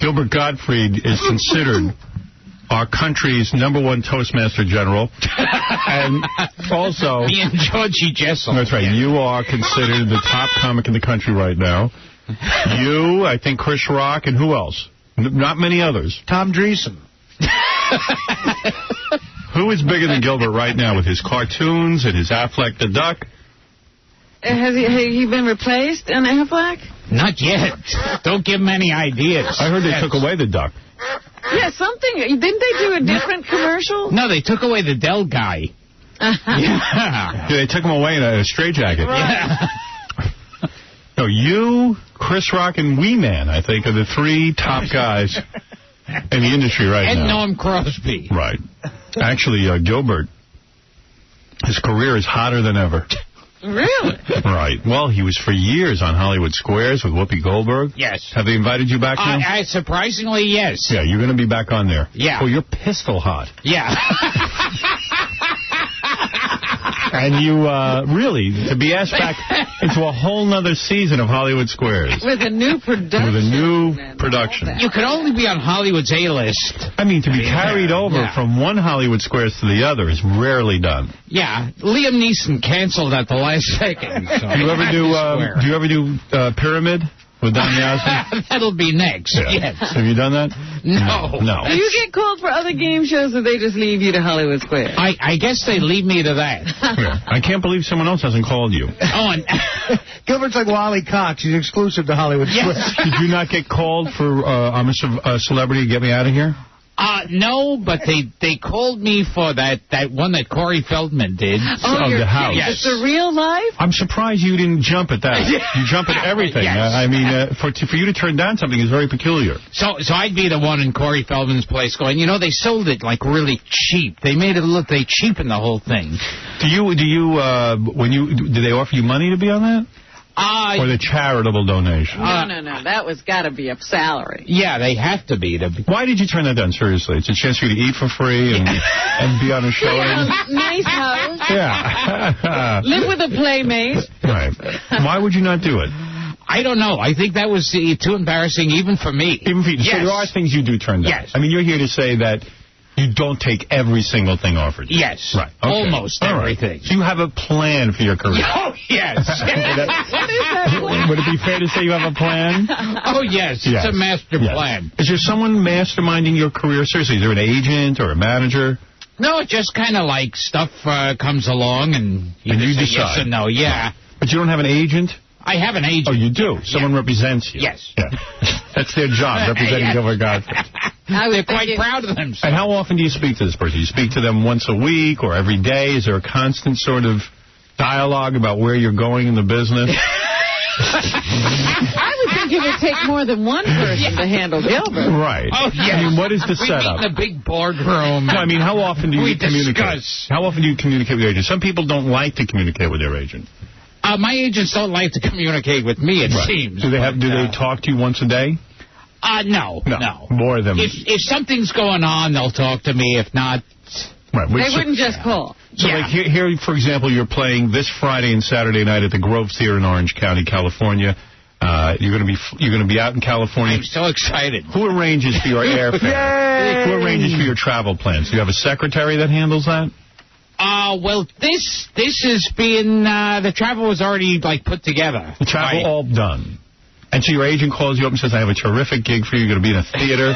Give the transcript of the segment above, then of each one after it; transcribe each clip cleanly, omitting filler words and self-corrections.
Gilbert Gottfried is considered our country's #1 Toastmaster General. And also... Me and Georgie Jessel. That's right. You are considered the top comic in the country right now. You, I think Chris Rock, and who else? Not many others. Tom Dreesen. Who is bigger than Gilbert right now with his cartoons and his Affleck the Duck? Has he been replaced in Affleck? Not yet. Don't give him any ideas. I heard they took away the duck. Yeah, something. Didn't they do a different commercial? No, they took away the Dell guy. Yeah, they took him away in a straitjacket. Yeah. No, you, Chris Rock, and Wee Man, I think, are the 3 top guys in the industry right now. And Norm Crosby. Right. Actually, Gilbert, his career is hotter than ever. Really? Right. Well, he was for years on Hollywood Squares with Whoopi Goldberg. Yes. Have they invited you back now? Surprisingly, yes. Yeah, you're going to be back on there. Yeah. Oh, you're pistol hot. Yeah. And you, really, to be asked back into a whole nother season of Hollywood Squares. With a new production. With a new production. You could only be on Hollywood's A-list. I mean, to be carried over from one Hollywood Squares to the other is rarely done. Yeah. Liam Neeson canceled at the last second. So do you ever do Pyramid with Don Yazzie? That'll be next. Yeah. Yes. Have you done that? No. Do you get called for other game shows, or they just leave you to Hollywood Square? I guess they leave me to that. Yeah. I can't believe someone else hasn't called you. Oh, and Gilbert's like Wally Cox. He's exclusive to Hollywood Square. Did you not get called for I'm a Celebrity, Get Me Out of Here? No, but they called me for that one that Corey Feldman did. Oh, the house. Yes. It's the real life? I'm surprised you didn't jump at that. You jump at everything. Yes. I mean, for you to turn down something is very peculiar. So I'd be the one in Corey Feldman's place going, they sold it like really cheap. They made it look, they cheapened the whole thing. Do they offer you money to be on that? Or the charitable donation? No. That was got to be a salary. Yeah, they have to be. Why did you turn that down, seriously? It's a chance for you to eat for free and be on a show. Nice house. Yeah. Live with a playmate. Right. Why would you not do it? I don't know. I think that was too embarrassing even for me. Even for you. Yes. So there are things you do turn down. Yes. I mean, you're here to say that you don't take every single thing offered you. Yes. Right. Okay. Almost everything. So you have a plan for your career. Oh, yes. What is that plan? Would it be fair to say you have a plan? Oh, yes. It's a master plan. Is there someone masterminding your career? Seriously, is there an agent or a manager? No, it just kind of like stuff comes along and you decide yes or no. Yeah. But you don't have an agent? I have an agent. Oh, you do? Someone represents you? Yes. Yeah. That's their job, representing Gilbert Gottfried. They're quite proud of themselves. And how often do you speak to this person? Do you speak to them once a week or every day? Is there a constant sort of dialogue about where you're going in the business? I would think it would take more than one person to handle Gilbert. Right. Oh, yeah. I mean, what is the setup? We meet in a big boardroom. No, I mean, how often do you communicate? Discuss. How often do you communicate with your agent? Some people don't like to communicate with their agent. My agents don't like to communicate with me, it seems. Do they talk to you once a day? No. More than... If something's going on, they'll talk to me. If not... Right. They wouldn't just call. So, like, here, for example, you're playing this Friday and Saturday night at the Grove Theater in Orange County, California. You're going to be out in California. I'm so excited. Who arranges for your airfare? Yay! Who arranges for your travel plans? Do you have a secretary that handles that? Well, this is being, the travel was already, like, put together. The travel all done. And so your agent calls you up and says, I have a terrific gig for you. You're going to be in a theater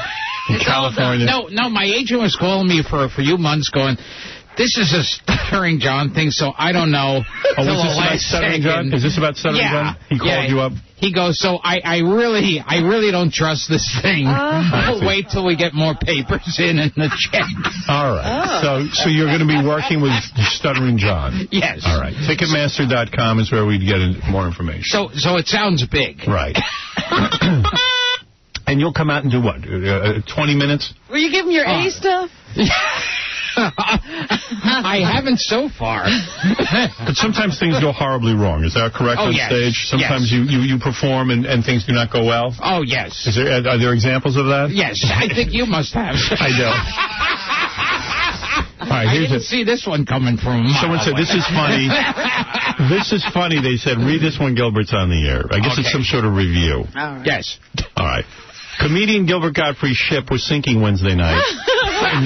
in California. No, my agent was calling me for a few months going, this is a Stuttering John thing, so I don't know. Oh, is this about Stuttering John? Is this about Stuttering John? He called you up? He goes, so I really don't trust this thing. I'll wait till we get more papers in and the checks. All right. So you're going to be working with Stuttering John. Yes. All right. Ticketmaster.com is where we'd get more information. So it sounds big. Right. And you'll come out and do what? 20 minutes? Will you give him your A stuff? I haven't so far. But sometimes things go horribly wrong. Is that correct on stage? Sometimes you perform and things do not go well? Oh, yes. Are there examples of that? Yes. I think you must have. I do. All right, I didn't see this one coming from someone said, this is funny. This is funny. They said, read this when Gilbert's on the air. I guess it's some sort of review. All right. Yes. All right. Comedian Gilbert Gottfried's ship was sinking Wednesday night. In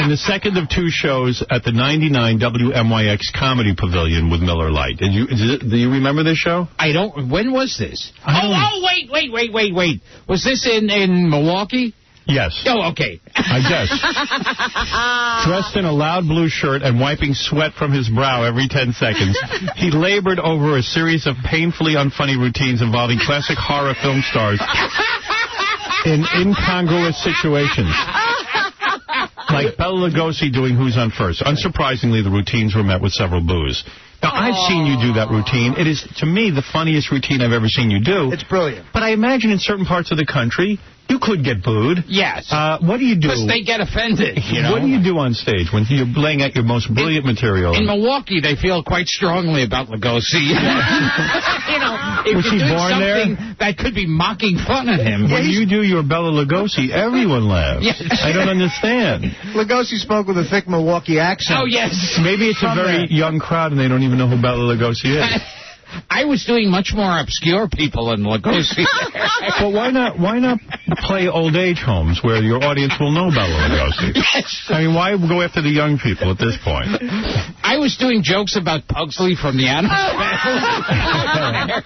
the second of two shows at the 99 WMYX Comedy Pavilion with Miller Lite. Do you remember this show? I don't. When was this? Wait. Was this in Milwaukee? Yes. Oh, okay. I guess. Dressed in a loud blue shirt and wiping sweat from his brow every 10 seconds, he labored over a series of painfully unfunny routines involving classic horror film stars in incongruous situations. Like Bela Lugosi doing Who's on First. Unsurprisingly, the routines were met with several boos. Now, I've seen you do that routine. It is, to me, the funniest routine I've ever seen you do. It's brilliant. But I imagine in certain parts of the country, you could get booed. Yes. What do you do? Because they get offended, you know? What do you do on stage when you're laying out your most brilliant material? In Milwaukee, they feel quite strongly about Lugosi. Was he born there? That could be mocking fun at him. When you do your Bela Lugosi, everyone laughs. Yes. I don't understand. Lugosi spoke with a thick Milwaukee accent. Oh, yes. Maybe it's a very young crowd and they don't even know who Bela Lugosi is. I was doing much more obscure people than Lugosi. But why not play old age homes where your audience will know Bela Lugosi? Yes. I mean, why go after the young people at this point? I was doing jokes about Pugsley from the Addams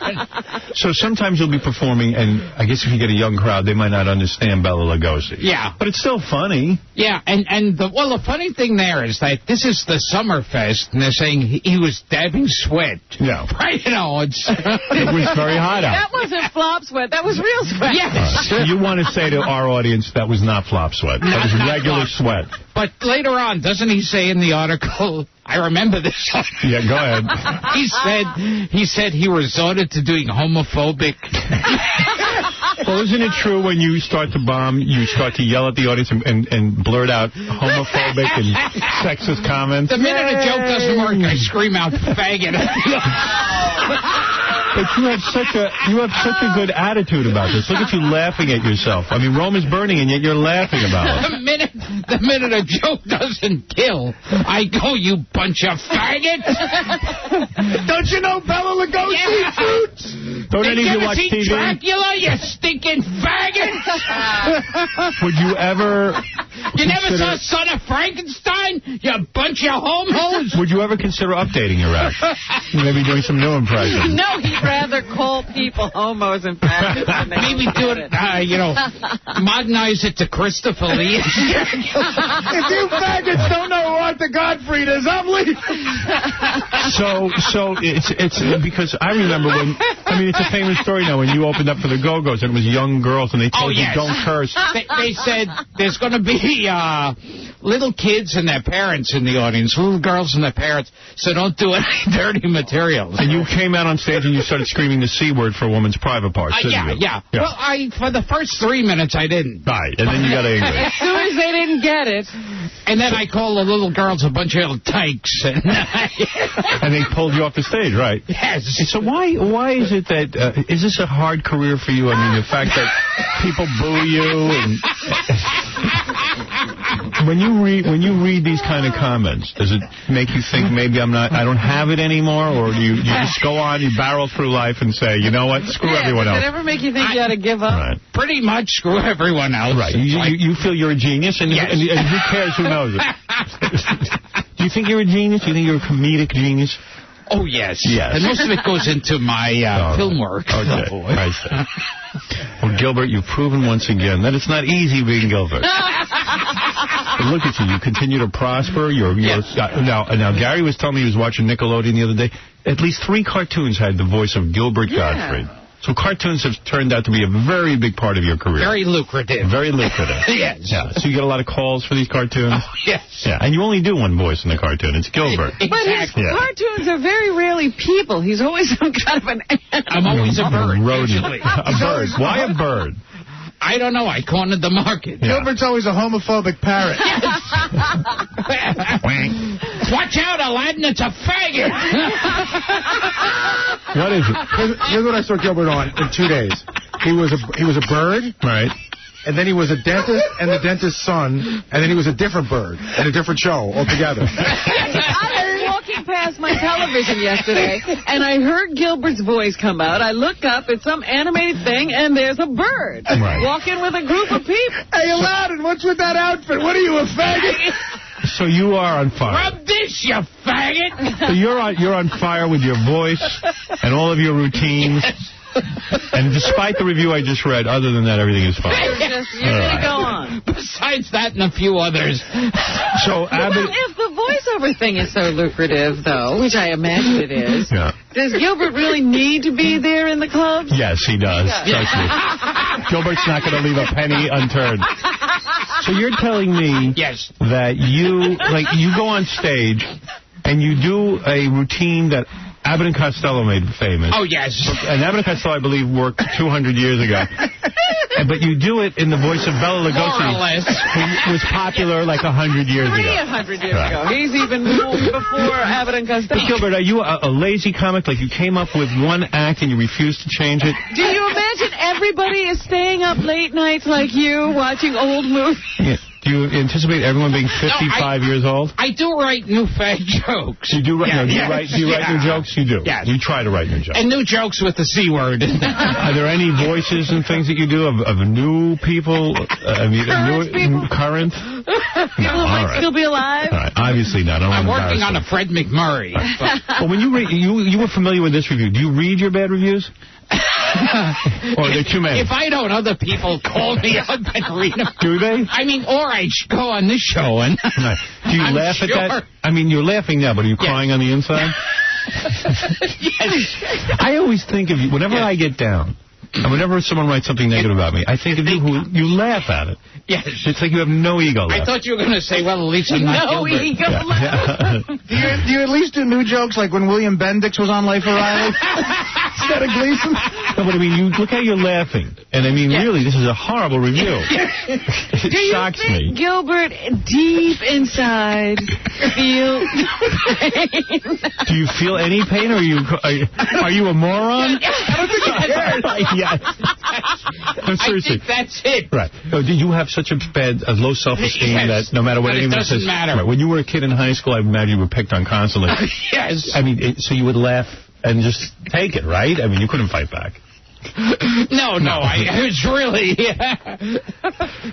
Family. So sometimes you'll be performing, and I guess if you get a young crowd, they might not understand Bela Lugosi. Yeah. But it's still funny. Yeah, and the funny thing there is that this is the Summerfest, and they're saying he was dabbing sweat. Yeah. Right? It was very hot out. That wasn't flop sweat. That was real sweat. Yes. You want to say to our audience that was not flop sweat. That was regular sweat. But later on, doesn't he say in the article, I remember this. Yeah, go ahead. He said he resorted to doing homophobic. Well, isn't it true when you start to bomb, you start to yell at the audience and blurt out homophobic and sexist comments? The minute a joke doesn't work, I scream out faggot. But you have such a good attitude about this. Look at you laughing at yourself. I mean, Rome is burning, and yet you're laughing about it. The minute a joke doesn't kill, I go, you bunch of faggots. Don't you know Bela Lugosi? Yeah. Don't any of you watch TV? Dracula, you stinking faggots. Would you ever... You never saw Son of Frankenstein? You bunch of homos? Would you ever consider updating your act? Maybe doing some new impressions? No, he'd rather call people homos and faggots than they maybe do it, modernize it to Christopher Lee. If you faggots don't know who Arthur Gottfried is, I'm leaving. So it's because I remember when, it's a famous story now, when you opened up for the Go-Go's and it was young girls and they told you don't curse. They said there's going to be little kids and their parents in the audience, little girls and their parents, so don't do any dirty materials. And you came out on stage and you started screaming the C word for a woman's private parts, didn't you? Yeah. Well, for the first 3 minutes, I didn't. Right, and then you got angry. As soon as they didn't get it. And then I called the little girls a bunch of little tykes. And they pulled you off the stage, right? Yes. And so why is it that, is this a hard career for you? I mean, the fact that people boo you and... When you read these kind of comments, does it make you think maybe I don't have it anymore, or do you just go on, you barrel through life and say, you know what, screw everyone else? Does it ever make you think you ought to give up? Right. Pretty much screw everyone else. Right. You feel you're a genius, and, yes. and who cares who knows it? Do you think you're a genius? Do you think you're a comedic genius? Oh, yes. Yes. And most of it goes into my film work. Okay. I see. Well, Gilbert, you've proven once again that it's not easy being Gilbert. But look at you. You continue to prosper. Yes. Now, Gary was telling me he was watching Nickelodeon the other day. At least 3 cartoons had the voice of Gilbert Gottfried. So cartoons have turned out to be a very big part of your career. Very lucrative. Very lucrative. Yes. Yeah. So you get a lot of calls for these cartoons? Oh, yes. Yeah. And you only do one voice in the cartoon. It's Gilbert. But his cartoons are very rarely people. He's always some kind of an animal. I'm always a bird. Rodent. A bird. Why a bird? I don't know. I cornered the market. Yeah. Gilbert's always a homophobic parrot. Watch out, Aladdin. It's a faggot. What is it? Here's what I saw Gilbert on in 2 days. He was a bird. Right. And then he was a dentist and the dentist's son. And then he was a different bird and a different show altogether. I was walking past past my television yesterday, and I heard Gilbert's voice come out. I look up, it's some animated thing, and there's a bird walking with a group of people. Hey, Aladdin, what's with that outfit? What are you, a faggot? So you are on fire. Rub this, you faggot! So you're on fire with your voice and all of your routines. And despite the review I just read, other than that, everything is fine. You're going to go on. Besides that and a few others. So, Abbott... Well, if the voiceover thing is so lucrative, though, which I imagine it is, does Gilbert really need to be there in the clubs? Yes, he does. Trust me. Gilbert's not going to leave a penny unturned. So you're telling me that you go on stage and you do a routine that Abbott and Costello made famous. Oh, yes. And Abbott and Costello, I believe, worked 200 years ago. But you do it in the voice of Bela Lugosi, more or less, who was popular like 100 years ago. 300 years ago. He's even before Abbott and Costello. But Gilbert, are you a lazy comic? Like you came up with one act and you refused to change it? Do you imagine everybody is staying up late nights like you, watching old movies? Yeah. Do you anticipate everyone being 55 years old? I do write new fat jokes. You do write, do you write new jokes? You do? Yes. You try to write new jokes. And new jokes with the C word. Are there any voices and things that you do of new people? Current? People who might still be alive? All right. Obviously not. I'm working on a Fred McMurray. Well, when you read, you were familiar with this review. Do you read your bad reviews? Or are there too many? If I don't, other people call me up and read them. Do they? I mean, or I go on this show and... Right. Do you laugh at that? I mean, you're laughing now, but are you crying on the inside? Yes. I always think of you, whenever I get down, and whenever someone writes something negative about me, I think of you who you laugh at it. Yes. It's like you have no ego left. I thought you were going to say, well, at least I'm not Gilbert. Ego left. Do you at least do new jokes like when William Bendix was on Life of Riley? Instead of Gleason? No, but I mean, you look how you're laughing. And I mean, really, this is a horrible review. It shocks me. Gilbert, deep inside, feel pain? Do you feel any pain, or are you a moron? I don't think you care. Yes. No, seriously. I think that's it. Right. So did you have such a low self-esteem that no matter what anyone says... It doesn't matter. Right, when you were a kid in high school, I imagine you were picked on constantly. Yes. I mean, so you would laugh and just take it, right? I mean, you couldn't fight back. No. I was really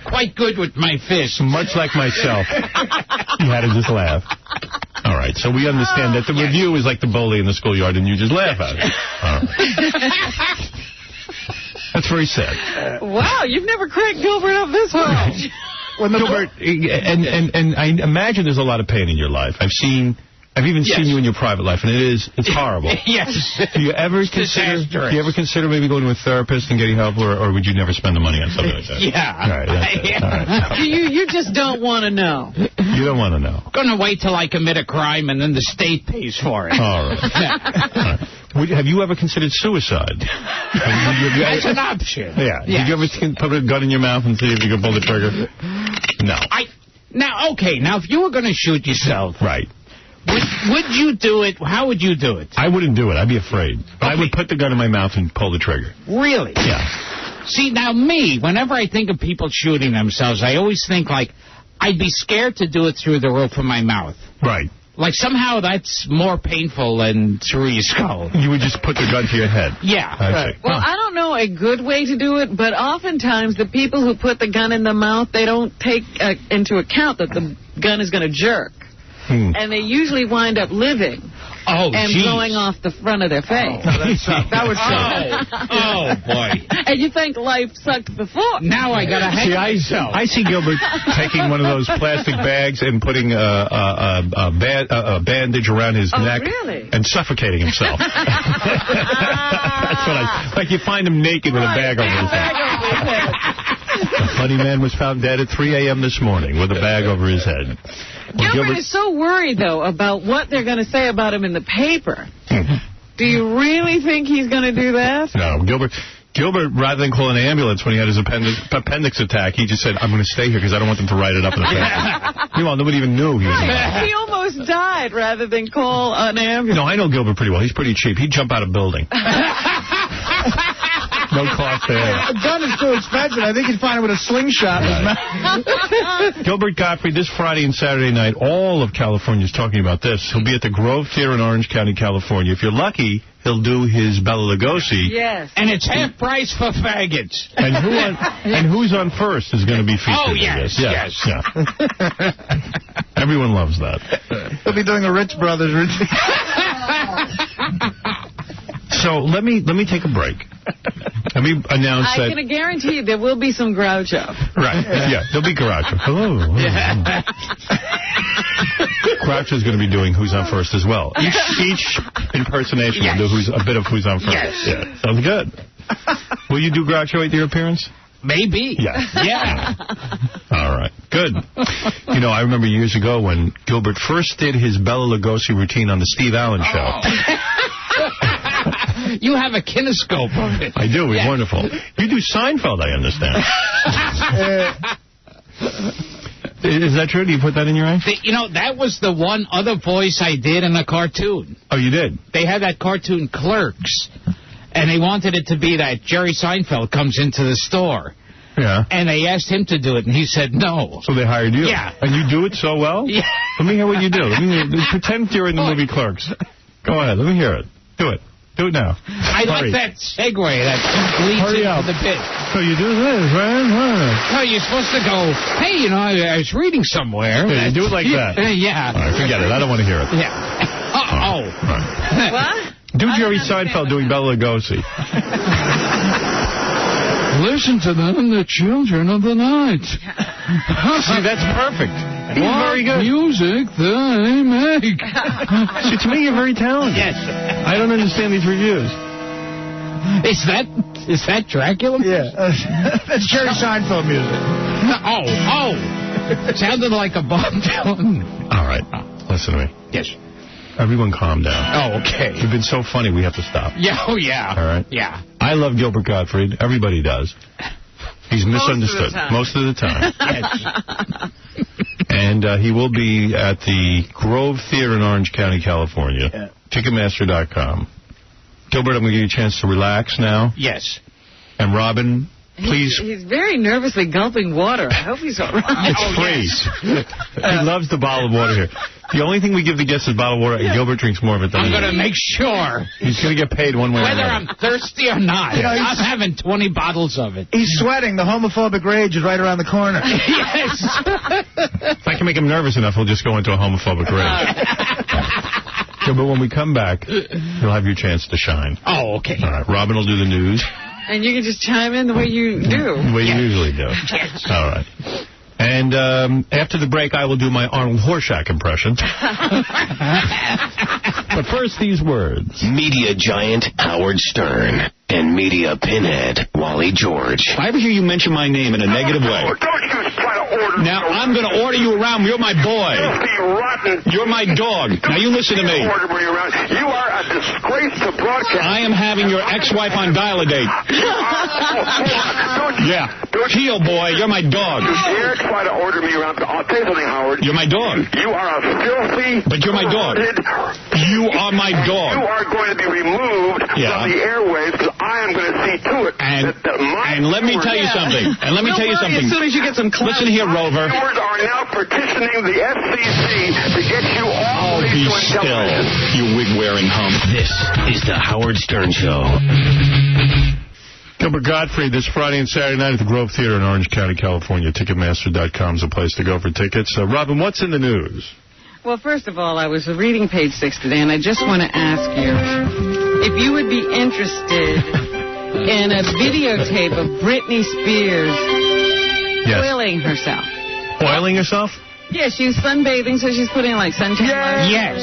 quite good with my fists. Much like myself, you had to just laugh. All right, so we understand that the review is like the bully in the schoolyard, and you just laugh at it. All right. That's very sad. Wow, you've never cracked Gilbert up this hard. Gilbert, and I imagine there's a lot of pain in your life. I've even seen you in your private life, and it's horrible. Yes. Do you ever consider maybe going to a therapist and getting help, or would you never spend the money on something like that? Yeah. All right, that's it. All right. You just don't want to know. You don't want to know. I'm going to wait till I commit a crime, and then the state pays for it. All right. All right. Have you ever considered suicide? That's an option. Yeah. Did you ever put a gun in your mouth and see if you could pull the trigger? No. Now, if you were going to shoot yourself... Right. Would you do it? How would you do it? I wouldn't do it. I'd be afraid. But I would put the gun in my mouth and pull the trigger. Really? Yeah. See, now whenever I think of people shooting themselves, I always think, like, I'd be scared to do it through the roof of my mouth. Right. Like, somehow that's more painful than through your skull. You would just put the gun to your head. Yeah. Right. Well, I don't know a good way to do it, but oftentimes the people who put the gun in the mouth, they don't take into account that the gun is going to jerk. And they usually wind up living and blowing off the front of their face. That would suck. Oh, boy. And you think life sucked before. Now I got to hang myself. I see Gilbert taking one of those plastic bags and putting a bandage around his neck and suffocating himself. That's what like you find him naked with a bag over his head. A funny man was found dead at 3 a.m. this morning with a bag over his head. Gilbert is so worried, though, about what they're going to say about him in the paper. Do you really think he's going to do that? No, Gilbert, rather than call an ambulance when he had his appendix attack, he just said, I'm going to stay here because I don't want them to write it up in the paper. Meanwhile, nobody even knew he was alive. He almost died rather than call an ambulance. No, I know Gilbert pretty well. He's pretty cheap. He'd jump out of a building. No cost there. A gun is too expensive. I think he'd find it with a slingshot. Right. Gilbert Gottfried, this Friday and Saturday night, all of California's talking about this. He'll be at the Grove Theater in Orange County, California. If you're lucky, he'll do his Bela Lugosi. Yes. And it's half price for faggots. And who's on first is going to be featured. Oh, yes, yes. Yeah. Everyone loves that. He'll be doing a Ritz Brothers routine. So let me take a break. Let me announce that... I can guarantee you there will be some Groucho. Right, yeah, there'll be Groucho. Hello. Groucho's going to be doing Who's on First as well. Each impersonation will do a bit of Who's on First. Yes. Yeah, sounds good. Will you do Groucho at your appearance? Maybe. Yeah. All right. Good. You know, I remember years ago when Gilbert first did his Bela Lugosi routine on the Steve Allen Show. You have a kinescope of it. I do. It's wonderful. You do Seinfeld, I understand. Is that true? Do you put that in your eye? You know, that was the one other voice I did in a cartoon. Oh, you did? They had that cartoon Clerks, and they wanted it to be that Jerry Seinfeld comes into the store. Yeah. And they asked him to do it, and he said no. So they hired you? Yeah. And you do it so well? Yeah. Let me hear what you do. Pretend you're in the movie Clerks. Go ahead. Let me hear it. Do it. Do it now. I like that segue that leads into the bit. So you do this, right? No, you're supposed to go, hey, you know, I was reading somewhere. Yeah, you do it like that. Yeah. All right, forget it. I don't want to hear it. Yeah. Uh-oh. Right. What? Do Jerry Seinfeld doing Bela Lugosi. Listen to them, the children of the night. See, that's perfect. He's very good. Music they make. See, to me, you're very talented. Yes. I don't understand these reviews. Is that Dracula? Yeah. That's Jerry Seinfeld music. Oh. It sounded like a Bob Dylan. All right. Listen to me. Yes. Everyone calm down. Oh, okay. You've been so funny, we have to stop. Yeah, oh, yeah. All right? Yeah. I love Gilbert Gottfried. Everybody does. He's misunderstood. Most of the time. Yes. And he will be at the Grove Theater in Orange County, California. Yeah. Ticketmaster.com. Gilbert, I'm going to give you a chance to relax now. Yes. And Robin, please. He's very nervously gulping water. I hope he's all right. It's free. He loves the bottle of water here. The only thing we give the guests is bottled water, and Gilbert drinks more of it than I'm going to make sure. He's going to get paid one way or another. Whether I'm thirsty or not. You know, I'm having 20 bottles of it. He's sweating. The homophobic rage is right around the corner. Yes. If I can make him nervous enough, he'll just go into a homophobic rage. Gilbert, when we come back, you'll have your chance to shine. Oh, okay. All right. Robin will do the news. And you can just chime in the way you do. The way you usually do. Yes. All right. And after the break, I will do my Arnold Horshack impression. But first, these words. Media giant Howard Stern and media pinhead Wally George. If I ever hear you mention my name in a negative way... Don't you try to order me. Now, I'm going to order you around. You're my boy. Rotten. You're my dog. Now, you listen to me. Order me around. You are a disgrace to broadcast. I am having your ex-wife on dial-a-date. Yeah. Heel, boy. You're my dog. You dare try to order me around. I'll tell you something, Howard. You're my dog. You are a filthy... But you're my dog. You are my dog. You are going to be removed from the airwaves because I am going to see to it. And let me tell you something. And let me tell you something. As soon as you get some clout. Listen here, Rover. Viewers are now petitioning the FCC to get you all be still, you wig-wearing hump. This is the Howard Stern Show. Gilbert Gottfried this Friday and Saturday night at the Grove Theater in Orange County, California. Ticketmaster.com is a place to go for tickets. Robin, what's in the news? Well, first of all, I was reading page 6 today, and I just want to ask you if you would be interested in a videotape of Britney Spears oiling herself. Oiling herself? Yeah, she's sunbathing, so she's putting, like, suntan lotion. Yes.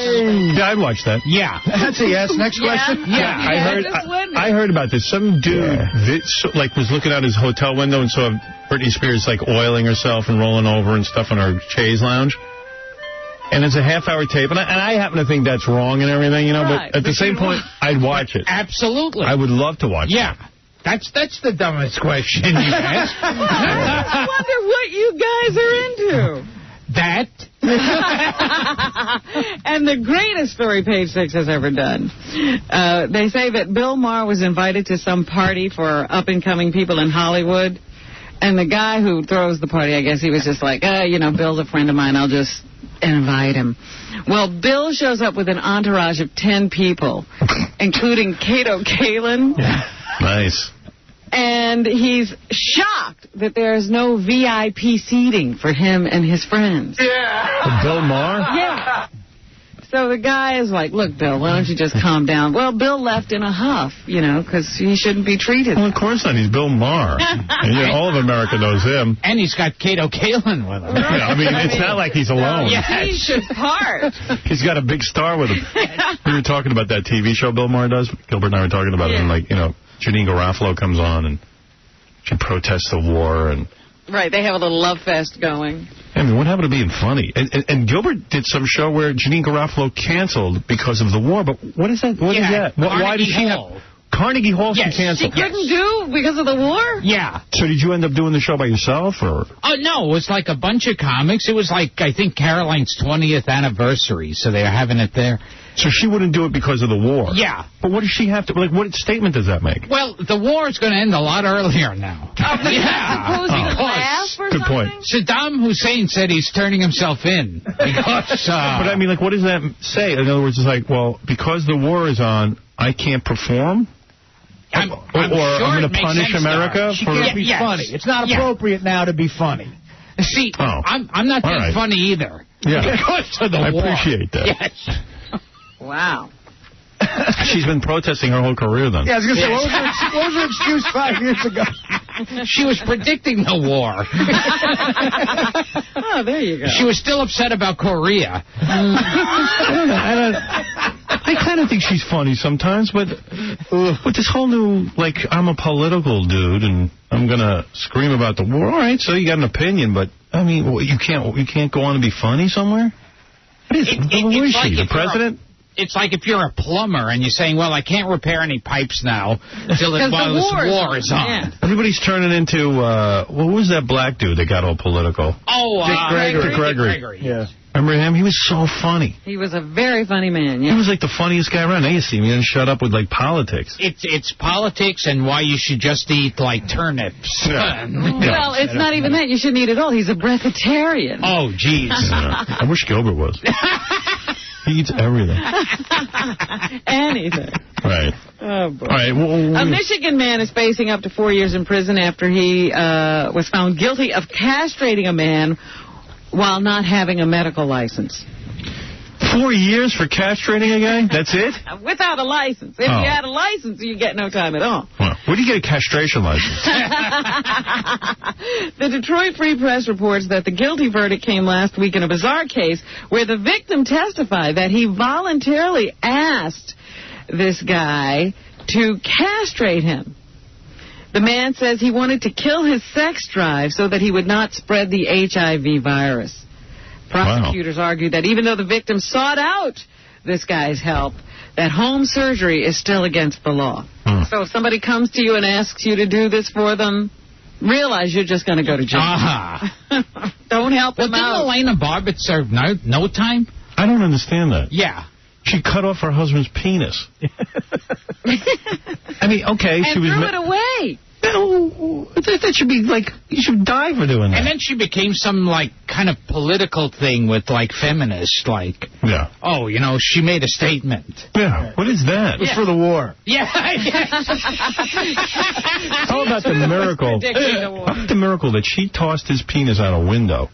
Yeah, I'd watch that. Yeah. That's a yes. Next question. Yeah, I heard about this. Some dude was looking out his hotel window and saw Britney Spears, like, oiling herself and rolling over and stuff on her chaise lounge. And it's a half-hour tape, and I happen to think that's wrong and everything, you know, but at the same point, I'd watch it. Absolutely. I would love to watch it. Yeah. That's the dumbest question you asked. I wonder what you guys are into. That And the greatest story Page 6 has ever done. They say that Bill Maher was invited to some party for up-and-coming people in Hollywood. And the guy who throws the party, I guess he was just like, Bill's a friend of mine. I'll just invite him. Well, Bill shows up with an entourage of 10 people, including Kato Kalin. Nice. And he's shocked that there's no VIP seating for him and his friends. Yeah. Bill Maher? Yeah. So the guy is like, look, Bill, why don't you just calm down? Well, Bill left in a huff, because he shouldn't be treated. Well, of course not. He's Bill Maher. And, all of America knows him. And he's got Kato Kalin with him. Yeah, it's not like he's alone. He should part. He's got a big star with him. We were talking about that TV show Bill Maher does. Gilbert and I were talking about it. And, Janine Garofalo comes on and she protests the war. And right, they have a little love fest going. What happened to being funny? And Gilbert did some show where Janine Garofalo canceled because of the war. But what is that? What is that? Why did she have... Carnegie Hall she canceled. She couldn't do because of the war? Yeah. So did you end up doing the show by yourself, or? Oh, no, it was like a bunch of comics. It was like, I think, Caroline's 20th anniversary, so they were having it there. So she wouldn't do it because of the war? Yeah. But what does she have to, what statement does that make? Well, the war is going to end a lot earlier now. Supposed to laugh or Good something? point. Saddam Hussein said he's turning himself in. Because, but what does that say? In other words, it's like, well, because the war is on, I can't perform? I'm or sure I'm going to punish America? She can't be funny. It's not appropriate now to be funny. See, I'm not that funny either. Yeah. Because of the war. I appreciate that. Yes. Wow. She's been protesting her whole career, then. Yeah, I was going to say, what was her excuse 5 years ago? She was predicting the war. Oh, there you go. She was still upset about Korea. I kind of think she's funny sometimes, but with this whole new, I'm a political dude and I'm going to scream about the war. All right, so you got an opinion, but, you can't go on and be funny somewhere? What is she, the president? It's like if you're a plumber and you're saying, well, I can't repair any pipes now until this war is on. Yeah. Everybody's turning into, what was that black dude that got all political? Oh, Dick Gregory. Yeah. Remember him? He was so funny. He was a very funny man, yeah. He was like the funniest guy around. Now you see me and shut up with politics. It's politics and why you should just eat turnips. Yeah. Well, it's not even that. You shouldn't eat it all. He's a breatharian. Oh, jeez. I wish Gilbert was. He eats everything. Anything. Right. Oh, boy. All right. A Michigan man is facing up to 4 years in prison after he was found guilty of castrating a man while not having a medical license. 4 years for castrating a guy? That's it? Without a license. If you had a license, you get no time at all. Well, where do you get a castration license? The Detroit Free Press reports that the guilty verdict came last week in a bizarre case where the victim testified that he voluntarily asked this guy to castrate him. The man says he wanted to kill his sex drive so that he would not spread the HIV virus. Prosecutors argue that even though the victim sought out this guy's help, that home surgery is still against the law. So if somebody comes to you and asks you to do this for them, realize you're just going to go to jail. Don't help them out. Didn't Elena Barbitt serve no time? I don't understand that. Yeah. She cut off her husband's penis. Okay. And threw it away. No, that should be you should die for doing that. And then she became some kind of political thing with feminists, yeah. Oh, she made a statement. Yeah. What is that? It was for the war. Yeah. How about the miracle? How about the miracle that she tossed his penis out a window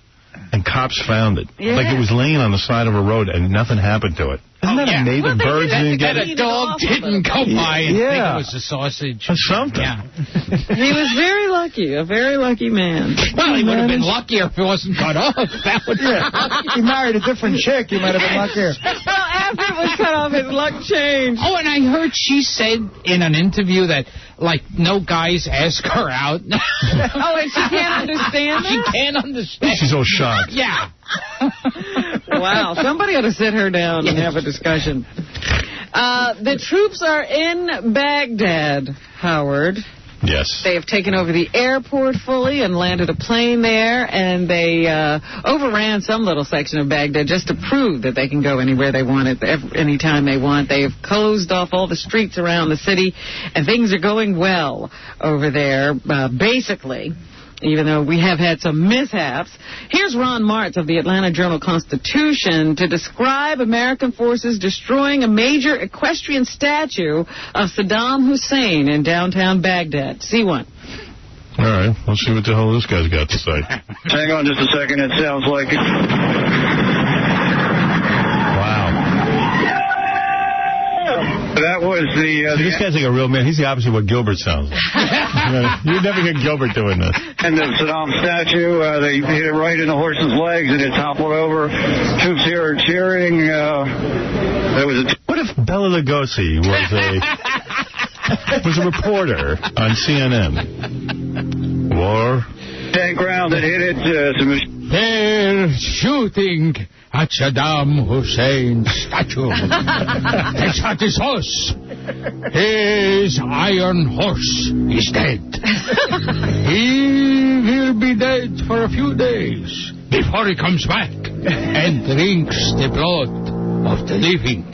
and cops found it? Yeah. It was laying on the side of a road and nothing happened to it. Isn't that amazing? Well, birds didn't get it. A dog didn't go by and think it was a sausage. Or something. Yeah. He was very lucky, a very lucky man. Well, he would have been luckier if it wasn't cut off. That would He married a different chick. He might have been luckier. Well, after it was cut off, his luck changed. Oh, and I heard she said in an interview that, no guys ask her out. Oh, and she can't understand that? She can't understand. She's all shocked. Yeah. Wow, somebody ought to sit her down and have a discussion. The troops are in Baghdad, Howard. Yes. They have taken over the airport fully and landed a plane there, and they overran some little section of Baghdad just to prove that they can go anywhere they want, anytime they want. They have closed off all the streets around the city, and things are going well over there, basically, even though we have had some mishaps. Here's Ron Martz of the Atlanta Journal-Constitution to describe American forces destroying a major equestrian statue of Saddam Hussein in downtown Baghdad. C1. All right, let's see what the hell this guy's got to say. Hang on just a second. It sounds like it. That was this guy's like a real man. He's the opposite of what Gilbert sounds like. You'd never hear Gilbert doing this. And the Saddam statue, they hit it right in the horse's legs, and it toppled over. Troops here are cheering. What if Bela Lugosi was a reporter on CNN? War. Tank round that hit it. They're shooting at Saddam Hussein's statue. They shot his horse. His iron horse is dead. He will be dead for a few days before he comes back and drinks the blood of the living.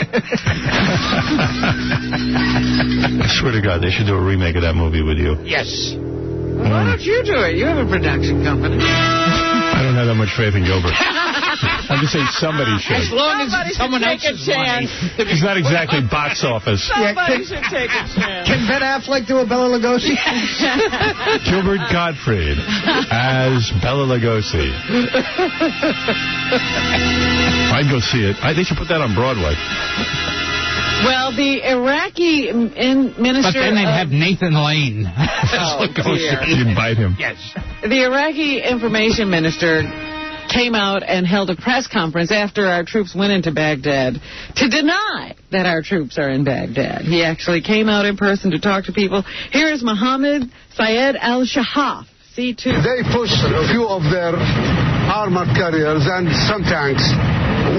I swear to God, they should do a remake of that movie with you. Yes. Why don't you do it? You have a production company. I don't have that much faith in Gilbert. I'm just saying somebody should. As long as someone else else's money. It's not exactly box office. Somebody should take a chance. Can Ben Affleck do a Bela Lugosi? Gilbert Gottfried as Bela Lugosi. I'd go see it. They should put that on Broadway. Well, the Iraqi minister... But then they'd have Nathan Lane. Oh, dear. You'd invite him. Yes. The Iraqi information minister came out and held a press conference after our troops went into Baghdad to deny that our troops are in Baghdad. He actually came out in person to talk to people. Here is Mohammed Syed al-Shahaf, C2. They pushed a few of their armored carriers and some tanks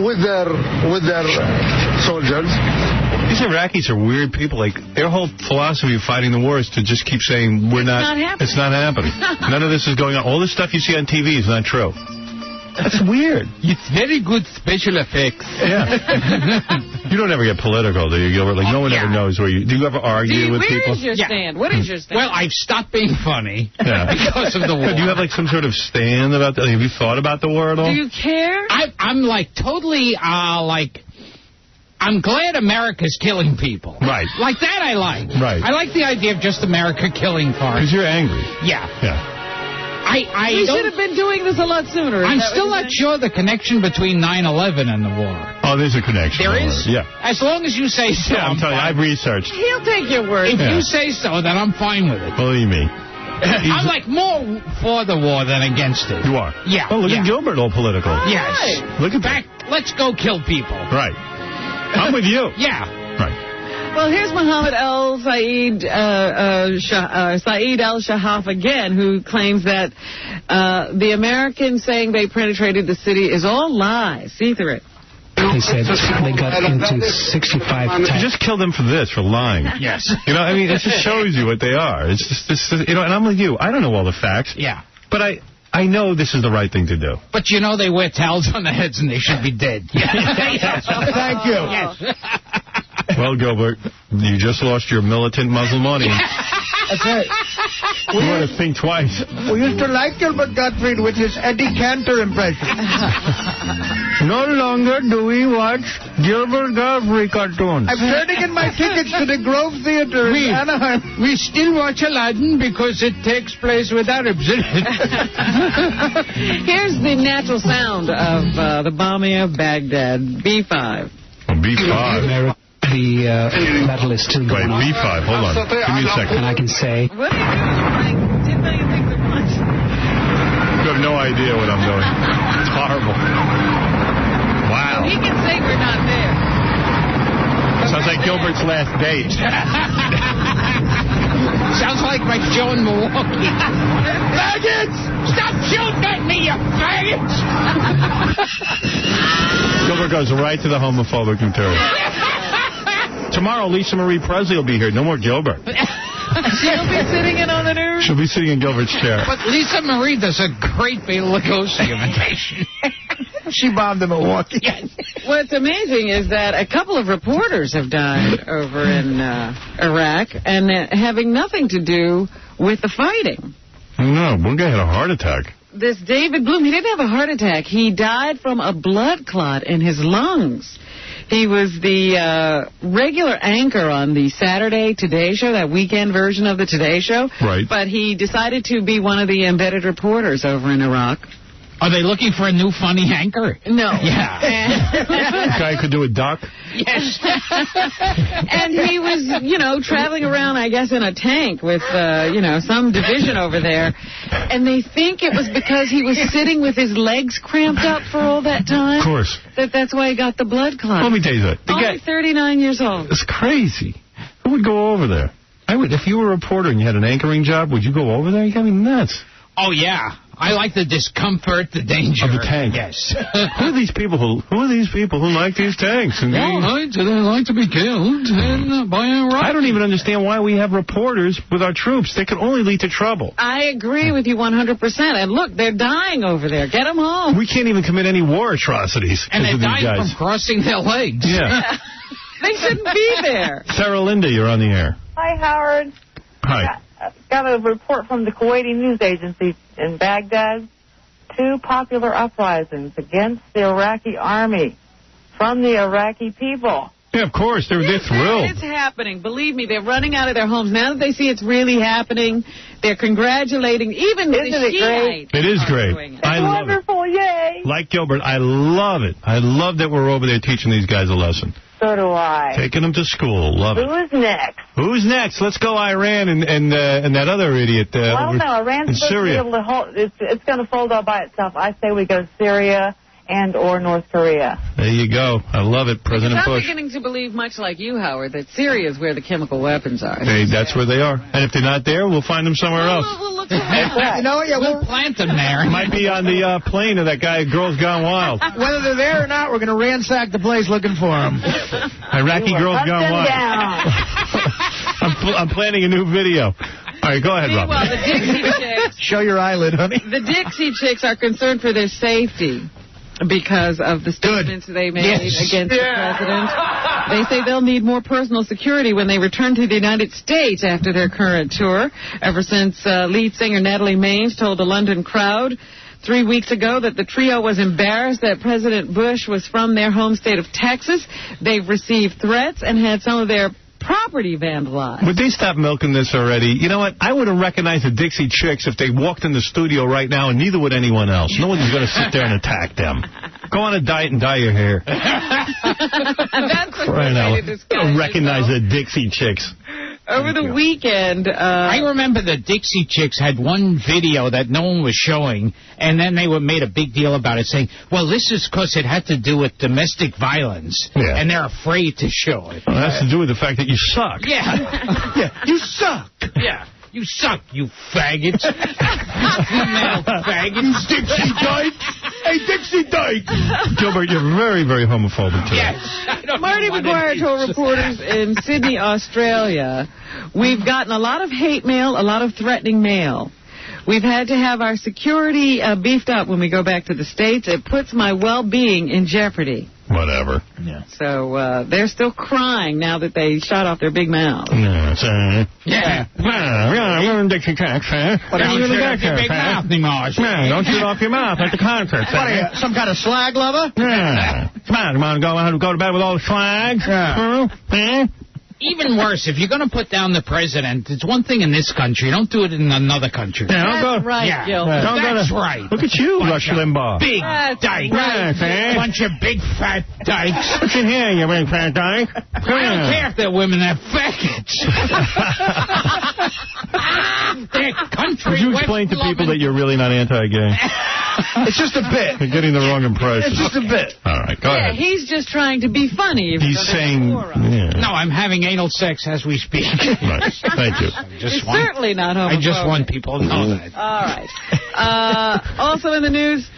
with their soldiers. These Iraqis are weird people. Like, their whole philosophy of fighting the war is to just keep saying, it's not happening. None of this is going on. All this stuff you see on TV is not true. That's weird. It's very good special effects. Yeah. You don't ever get political, do you, Gilbert? Like, no one ever knows where you... Do you ever argue with people? Where is your stand? What is your stand? Well, I've stopped being funny because of the war. Do you have, like, some sort of stand about that? Have you thought about the war at all? Do you care? I'm like, totally, I'm glad America's killing people. Right. Like that I like. Right. I like the idea of just America killing cars. Because you're angry. Yeah. Yeah. We should have been doing this a lot sooner. I'm still not sure the connection between 9/11 and the war. Oh, there's a connection. There is? Yeah. As long as you say so. Yeah, I'm telling you, I've researched. He'll take your word. If you say so, then I'm fine with it. Believe me. I'm like more for the war than against it. You are? Yeah. Oh, look at Gilbert, all political. Yes. Right. Look at that. Let's go kill people. Right. I'm with you. Yeah. Right. Well, here's Mohammed Syed al-Shahaf again, who claims that the Americans saying they penetrated the city is all lies. See through it. They said they got into 65 tanks. You just killed them for this, for lying. Yes. You know, I mean, it just shows you what they are. It's just this, you know, and I'm with you. I don't know all the facts. Yeah. But I know this is the right thing to do. But you know they wear towels on their heads and they should be dead. Yes. Thank you. Yes. Well, Gilbert, you just lost your militant Muslim audience. That's right. You want to think twice. We used to like Gilbert Gottfried with his Eddie Cantor impression. No longer do we watch Gilbert Gottfried cartoons. I'm turning in my tickets to the Grove Theater in Anaheim. We still watch Aladdin because it takes place with Arabs in it. Here's the natural sound of the bombing of Baghdad. B5. B5. The battle is still going on. Wait, B5, hold on. Give me a second. And I can say... What are you doing? 10 million things at once. You have no idea what I'm doing. It's horrible. Wow. He can say we're not there. Sounds like Gilbert's last date. Sounds like my show in Milwaukee. Faggots! Stop shooting at me, you faggots! Gilbert goes right to the homophobic material. Tomorrow, Lisa Marie Presley will be here. No more Gilbert. She'll be sitting in on the news? She'll be sitting in Gilbert's chair. But Lisa Marie does a great Bela Lugosi imitation. She bombed in Milwaukee. Yes. What's amazing is that a couple of reporters have died over in Iraq, and having nothing to do with the fighting. No, one guy had a heart attack. This David Bloom, he didn't have a heart attack. He died from a blood clot in his lungs. He was the regular anchor on the Saturday Today Show, that weekend version of the Today Show. Right. But he decided to be one of the embedded reporters over in Iraq. Are they looking for a new funny anchor? No. Yeah. This guy could do a duck. Yes. And he was, traveling around, I guess, in a tank with, some division over there. And they think it was because he was sitting with his legs cramped up for all that time. Of course. That's why he got the blood clot. Let me tell you that. Only 39 years old. It's crazy. Who would go over there? I would. If you were a reporter and you had an anchoring job, would you go over there? You got me nuts. Oh, yeah. I like the discomfort, the danger. Of the tank. Yes. Who are these people who like these tanks? And they like to be killed by Iraq. I don't even understand why we have reporters with our troops. They could only lead to trouble. I agree with you 100%. And look, they're dying over there. Get them home. We can't even commit any war atrocities. And they're dying from crossing their legs. Yeah. They shouldn't be there. Sarah Linda, you're on the air. Hi, Howard. Hi. Got a report from the Kuwaiti news agency in Baghdad. 2 popular uprisings against the Iraqi army from the Iraqi people. Yeah, of course. They're thrilled. It's happening. Believe me, they're running out of their homes. Now that they see it's really happening, they're congratulating even the Shiites. It is great. I love wonderful. Yay. Like Gilbert, I love it. I love that we're over there teaching these guys a lesson. So do I. Taking them to school. Love it. Who's next? Who's next? Let's go Iran and that other idiot. Well, no, Iran's supposed to be able to hold. It's going to fold all by itself. I say we go Syria and or North Korea. There you go. I love it, President I'm Bush. beginning to believe, much like you, Howard, that Syria is where the chemical weapons are. That's where they are. And if they're not there, we'll find them somewhere else. We'll look You know what? Yeah, we'll plant them there. Might be on the plane of that guy, Girls Gone Wild. Whether they're there or not, we're going to ransack the place looking for them. Iraqi Girls Gone Wild. I'm planning a new video. All right, go ahead, Rob. Well, the Dixie Chicks. Show your eyelid, honey. The Dixie Chicks are concerned for their safety because of the statements they made against the president. They say they'll need more personal security when they return to the United States after their current tour. Ever since lead singer Natalie Maines told a London crowd 3 weeks ago that the trio was embarrassed that President Bush was from their home state of Texas, they've received threats and had some of their property vandalized. Would they stop milking this already? You know what? I would have recognized the Dixie Chicks if they walked in the studio right now, and neither would anyone else. No one's going to sit there and attack them. Go on a diet and dye your hair. That's the way to disguise recognize the Dixie Chicks. Over the weekend... I remember the Dixie Chicks had one video that no one was showing, and then they made a big deal about it, saying, well, this is because it had to do with domestic violence, and they're afraid to show it. Well, it has to do with the fact that you suck. Yeah. You suck. Yeah. You suck, you faggots. You female faggots. Dixie Dyke. Hey, Dixie Dyke. Gilbert, you're very, very homophobic today. Yes. Marty McGuire told reporters in Sydney, Australia, we've gotten a lot of hate mail, a lot of threatening mail. We've had to have our security beefed up when we go back to the States. It puts my well-being in jeopardy. Whatever. Yeah. So they're still crying now that they shot off their big mouths. Yeah. You're in Dixie Chicks, huh? Don't shoot off your big mouth anymore. Don't shoot off your mouth at the concert. What are you, some kind of slag lover? Yeah. Come on, you want to go to bed with all the slags? Yeah. Even worse, if you're going to put down the president, it's one thing in this country. Don't do it in another country. Yeah, That's right, Gilbert. That's right. Look at you, Rush Limbaugh. Big dykes. Right, bunch of big fat dykes. What's in here, you big fat dyke? I don't care if they're women, they're faggots. They're country. Would you explain to people that you're really not anti-gay? It's just a bit. You're getting the wrong impression. It's just a bit. All right, go ahead. He's just trying to be funny. He's saying... No, I'm having anal sex as we speak. Right. Thank you. Certainly not homophobic. I just want people to know that. All right. Also in the news,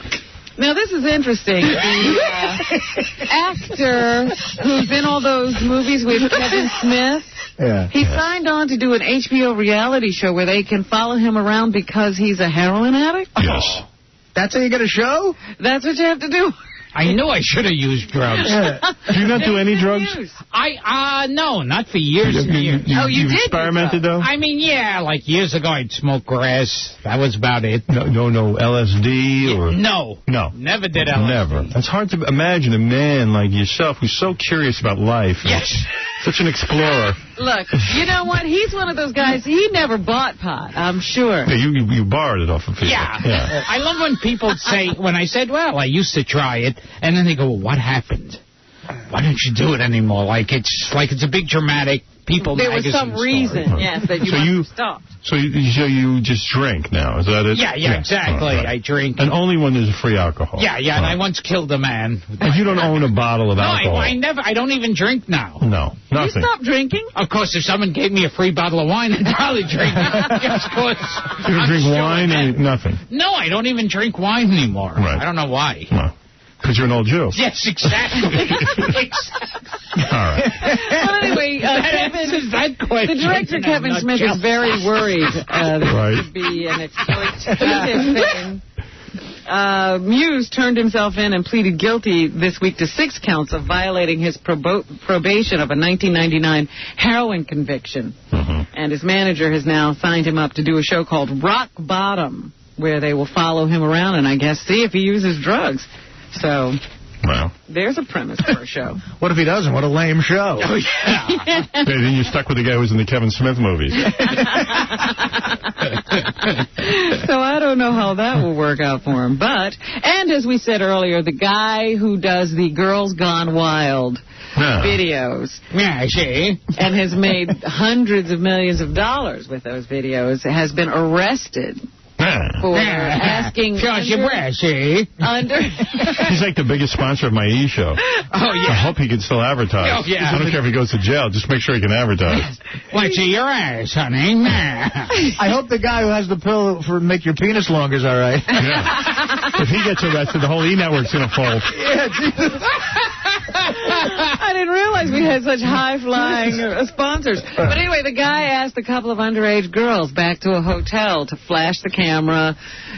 Now, this is interesting. The actor who's in all those movies with Kevin Smith, he signed on to do an HBO reality show where they can follow him around because he's a heroin addict? Yes. That's how you get a show? That's what you have to do. I knew I should have used drugs. Do you not do any drugs? No, not for years and years. You've experimented, though? I mean, yeah, like years ago I'd smoke grass. That was about it. No LSD or... No. Never did LSD. Never. It's hard to imagine a man like yourself who's so curious about life. Yes. Such an explorer. Look, you know what? He's one of those guys, he never bought pot, I'm sure. Yeah, you borrowed it off of people. Yeah. I love when people say, when I said, well, I used to try it, and then they go, well, what happened? Why don't you do it anymore? Like it's a big dramatic People There was some reason, yes, that you stopped. So you just drink now, is that it? Yeah, exactly. Right. I drink. And only when there's free alcohol. Yeah, and I once killed a man. And you don't own a bottle of alcohol? No, I don't even drink now. No, nothing. You stopped drinking? Of course, if someone gave me a free bottle of wine, I'd probably drink it. Yes, of course. You don't drink wine and nothing? No, I don't even drink wine anymore. Right. I don't know why. No. Because you're an old Jew. Yes, exactly. All right. Well, anyway, the director, Kevin Smith, is very worried that it could be an exploitative thing. Muse turned himself in and pleaded guilty this week to 6 counts of violating his probation of a 1999 heroin conviction. And his manager has now signed him up to do a show called Rock Bottom, where they will follow him around and, I guess, see if he uses drugs. So, there's a premise for a show. What if he doesn't? What a lame show. Oh, yeah. Then you're stuck with the guy who was in the Kevin Smith movies. So I don't know how that will work out for him. And as we said earlier, the guy who does the Girls Gone Wild videos and has made hundreds of millions of dollars with those videos has been arrested for asking under... He's like the biggest sponsor of my E-show. Oh, yeah. I hope he can still advertise. Oh, yeah. I don't care if he goes to jail. Just make sure he can advertise. What's your ass, honey? I hope the guy who has the pill for make your penis longer is all right. Yeah. If he gets arrested, the whole E-network's going to fold. Yeah, Jesus. I didn't realize we had such high-flying sponsors. But anyway, the guy asked a couple of underage girls back to a hotel to flash the camera,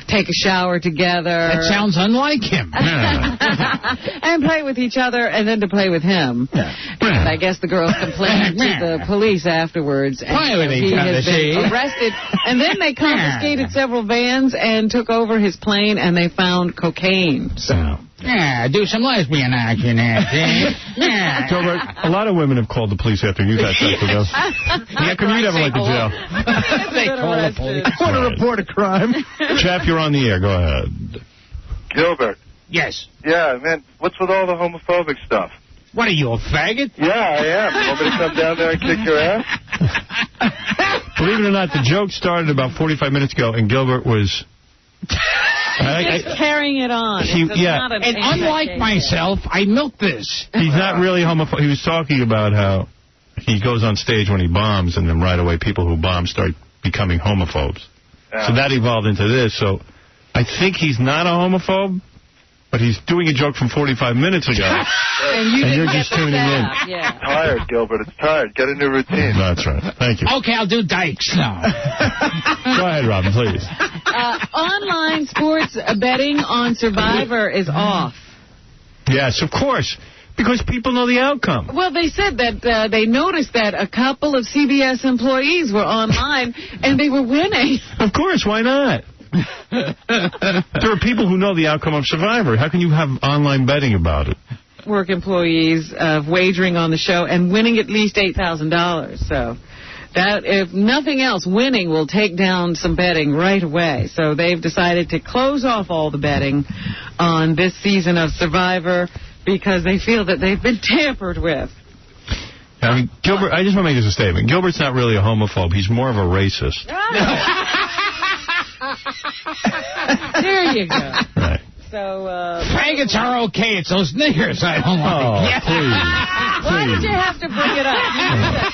take a shower together. That sounds unlike him. And play with each other, and then to play with him. And I guess the girls complained to the police afterwards. And he has been arrested. And then they confiscated several vans and took over his plane, and they found cocaine. So... Yeah, do some lesbian action there, yeah. Gilbert, a lot of women have called the police after you've had sex with us. Yeah, come you never went to jail. They call the police. I want to report a crime. Jeff, you're on the air. Go ahead. Gilbert. Yes. Yeah, man, what's with all the homophobic stuff? What are you, a faggot? Yeah, I am. You want me to come down there and kick your ass? Believe it or not, the joke started about 45 minutes ago, and Gilbert was... Just carrying it on. And unlike myself, I milked this. He's not really homophobic. He was talking about how he goes on stage when he bombs, and then right away people who bomb start becoming homophobes. Yeah. So that evolved into this. So I think he's not a homophobe, but he's doing a joke from 45 minutes ago. And you're just tuning in. Yeah. It's tired, Gilbert. It's tired. Get a new routine. That's right. Thank you. Okay, I'll do dykes now. Go ahead, Robin, please. Online sports betting on Survivor is off. Yes, of course. Because people know the outcome. Well, they said that they noticed that a couple of CBS employees were online and they were winning. Of course, why not? There are people who know the outcome of Survivor. How can you have online betting about it? Work employees wagering on the show and winning at least $8,000. So that, if nothing else, winning will take down some betting right away. So they've decided to close off all the betting on this season of Survivor because they feel that they've been tampered with. I mean, Gilbert, I just want to make this a statement. Gilbert's not really a homophobe. He's more of a racist. There you go. Right. So, faggots are okay. It's those niggers I don't like. Oh, please. Why did you have to bring it up?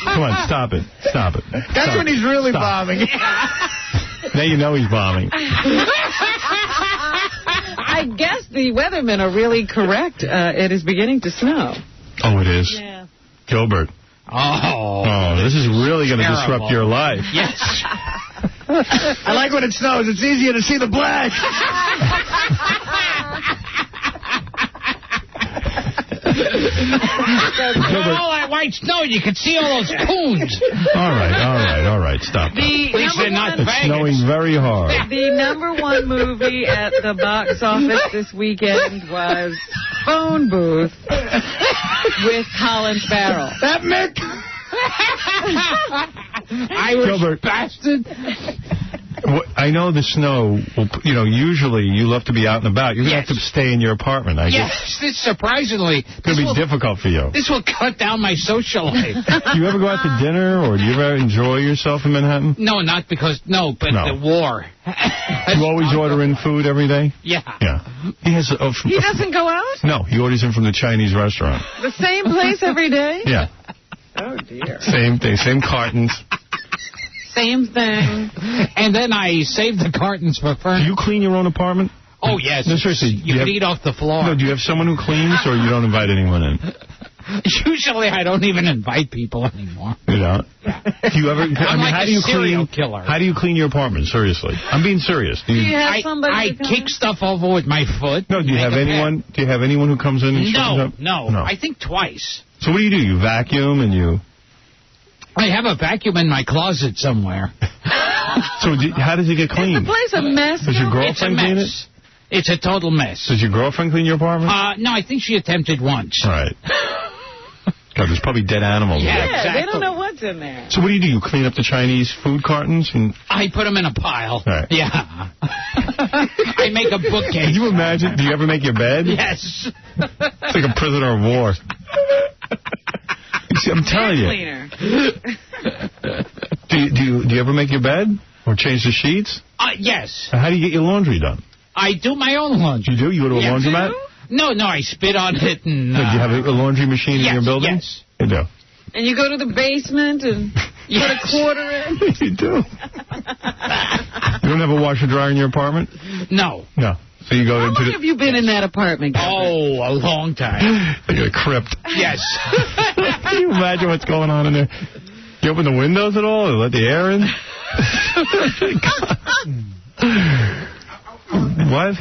Come on, stop it. Stop it. That's when he's really bombing. Now you know he's bombing. I guess the weathermen are really correct. It is beginning to snow. Oh, it is? Yeah. Gilbert. Oh, this is really going to disrupt your life. Yes. I like when it snows. It's easier to see the black. All that white snow, you can see all those coons. All right. Stop. At least they're not It's snowing very hard. The #1 movie at the box office this weekend was Phone Booth with Colin Farrell. That Mick! Irish bastard. I know the snow, usually you love to be out and about. You're going to have to stay in your apartment, I guess. Yes, this surprisingly. It's going to be difficult for you. This will cut down my social life. Do you ever go out to dinner, or do you ever enjoy yourself in Manhattan? No, not because, the war. You always order in food every day? Yeah. He has. He doesn't go out? No, he orders in from the Chinese restaurant. The same place every day? Yeah. Oh, dear. Same thing, same cartons. Same thing. And then I save the cartons for furniture. Do you clean your own apartment? Oh, yes. No, seriously. You can eat off the floor. No, do you have someone who cleans, or you don't invite anyone in? Usually I don't even invite people anymore. You don't? Do you ever? How do you clean? Killer. How do you clean your apartment? Seriously, I'm being serious. Do you have somebody? I kick stuff over with my foot. No, do you have anyone? Do you have anyone who comes in? And No. I think twice. So what do? You vacuum and you. I have a vacuum in my closet somewhere. So how does it get cleaned? Is the place a mess? Does your girlfriend clean it? It's a total mess. Does your girlfriend clean your apartment? No, I think she attempted once. All right. God, there's probably dead animals. Yeah, exactly. They don't know what's in there. So what do? You clean up the Chinese food cartons? And I put them in a pile. Right. Yeah. I make a bookcase. Can you imagine? Do you ever make your bed? Yes. It's like a prisoner of war. See, I'm telling you. Do you ever make your bed or change the sheets? Yes. How do you get your laundry done? I do my own laundry. You do? You go to a laundromat? No, I spit on it and... Do you have a laundry machine in your building? Yes. You do. And you go to the basement and put a quarter in? You do. You don't have a washer dryer in your apartment? No. No. So you go How into long have you been in that apartment? Oh, a long time. Like a crypt. Yes. Can you imagine what's going on in there? You open the windows at all and let the air in? What?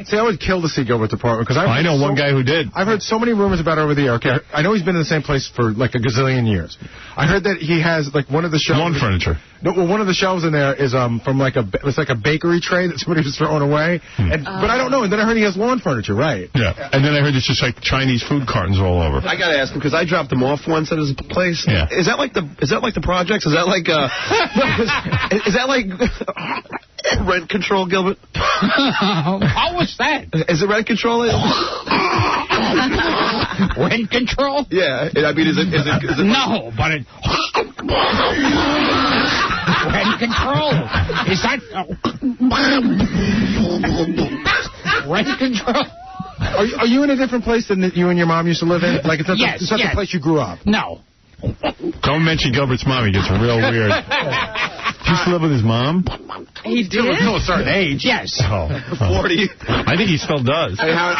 See, I would kill to see Gilbert's apartment. Because I know one guy who did. I've heard so many rumors about it over the air. Okay, I know he's been in the same place for like a gazillion years. I heard that he has like one of the shelves. Lawn furniture. No, well, one of the shelves in there is from it's like a bakery tray that somebody was throwing away. But I don't know. And then I heard he has lawn furniture, right? Yeah. And then I heard it's just like Chinese food cartons all over. I gotta ask him because I dropped them off once at his place. Yeah. Is that like the projects? Is that like is that like rent control, Gilbert? How was that? Is it rent control? Rent control? Yeah. I mean, is it no, but it... Rent control. Is that... Rent control? Are you in a different place than you and your mom used to live in? Like, it's not the place you grew up? No. Don't mention Gilbert's mom. He gets real weird. He used to live with his mom? He did? Until a certain age. Yes. 40. I think he still does. Hey, Howard,